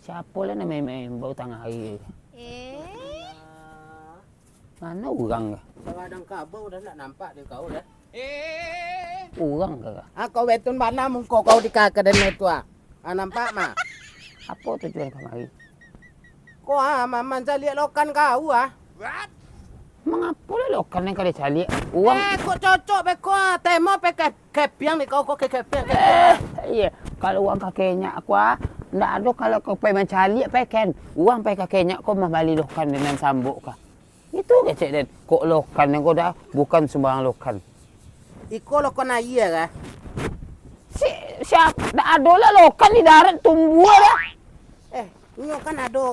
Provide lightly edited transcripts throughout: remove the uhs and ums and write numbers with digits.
Siapa lah namanya bau tengah hari? Mana orang ke? Sawadang kabau dah nak nampak dia kau dah. Orang ke? Kau betun mana mungko kau di kakak dan itu nampak mah. Apa tujuan kemari? Kau maman saya lihat lokan kau Mengapa lah lokan yang kali cari? Uang. Kok cocok be kau temo pe kepiang ni kau kepiang. Iya, kalau uang kakeknya aku ndak ada kalau kau pengen mencari peken. Uang pe kakeknya kau membali lokan dengan sambuk kah? Itu kecek den. Kok lokan yang kau dah bukan sembarang lokan. Iko lokan air kah? Siapa? Ndak ada lah lokan di darat tumbuh dah. Nyo kan ada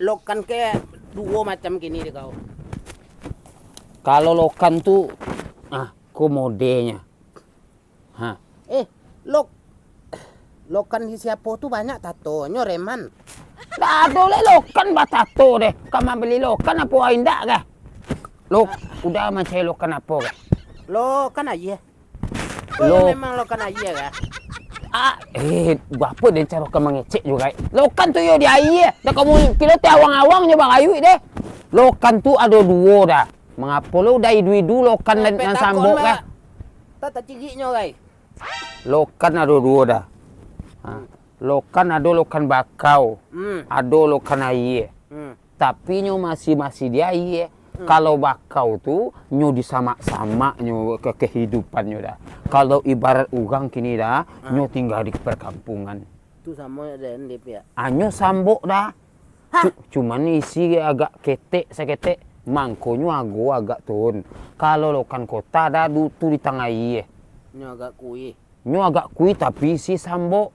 lokan kayak dua macam gini deh kau. Kalau lokan tu, komodenya. Lokan di siapa tu banyak tato, nyo reman. Ndak ada lah lokan batato deh. Kamu beli lokan apa indak kah? Udah macam lokan apa kah? Lokan aja. Memang lokan aja kah? Berapa dia cara kau mengecek juga? Lokan tu yo di air. Dah kamu kilo teh awang-awang je bang ayu deh. Lokan tu ada dua dah. Mengapa lu dah idu-idu lokan dan sambuk kah? Tak cigiknya guys. Lokan ada dua dah. Lokan ada lokan bakau. Ada lokan air. Tapi nyo masih di air. Kalau bakau tu nyo disamak-samak nyo ke kehidupannya dah. Kalau ibarat orang kini dah, nyo tinggal di perkampungan. Tu sama dan dia pia. Nyo sambuk dah. Cuman isi agak ketek seketek. Mangkonyo agak turun. Kalau lokan kota dah tu di tengah air. Nyo agak kui. Nyo agak kui tapi isi sambuk.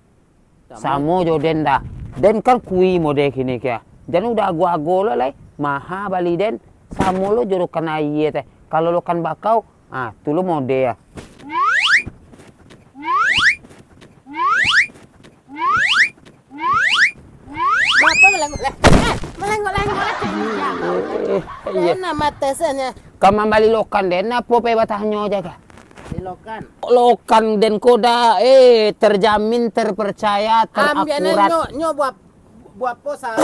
Samo jo den dah. Den kan kui model kini kya. Dan udah ago-ago lah maha bali den. Samo lo joro kena iye teh. Kalau lo kan bakau, tu lo mode ya. Apa melengok-lengok Iya. Nama tesnya. Kamu bali lokan den apa pe batahnya aja kah? Di lokan. Lokan den koda terjamin, terpercaya, terakurat. Nyo buat po sa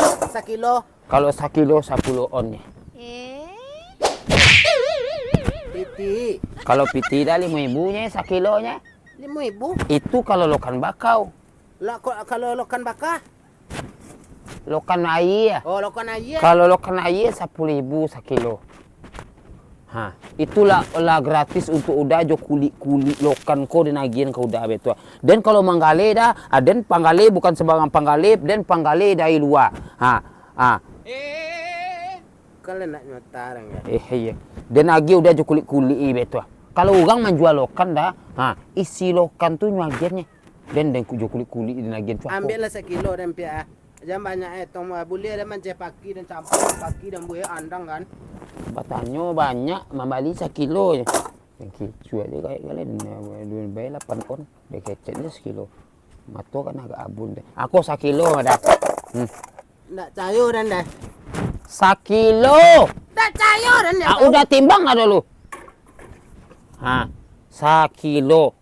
kilo. Kalau sekilo 10 on nya. Piti. Kalau piti dah 5.000 nya sekilonya. 5.000. Itu kalau lokan bakau. Lah kalau lokan bakar? Lokan air. Oh, lokan air. Kalau lokan air 10.000 sekilo. Itulah gratis untuk udah jo kulit lokan ko dan agian kau udah betul. Dan kalau manggale dah, dan panggale bukan sembarang panggale, dan panggale dari luar. Kalian nak nyotarang ya? Iya. Dan agi udah jo kulit betul. Kalau orang menjual lokan dah, isi lokan tu nyagiannya. Dan jo kulit dan agian tu. Ambillah sekilo dan pia. Jangan banyak tong boleh ada mancing paki dan campur paki dan buaya andang kan. Batanyo banyak, membali sekilo je. Yang kicu aja kayak kalian, 8 on, dia kecetnya sekilo. Mato kan agak abun deh. Aku sekilo ada. Ndak cayo dan dah. Sekilo. Ndak cayo dan dah. Udah timbang ada lu. Sekilo.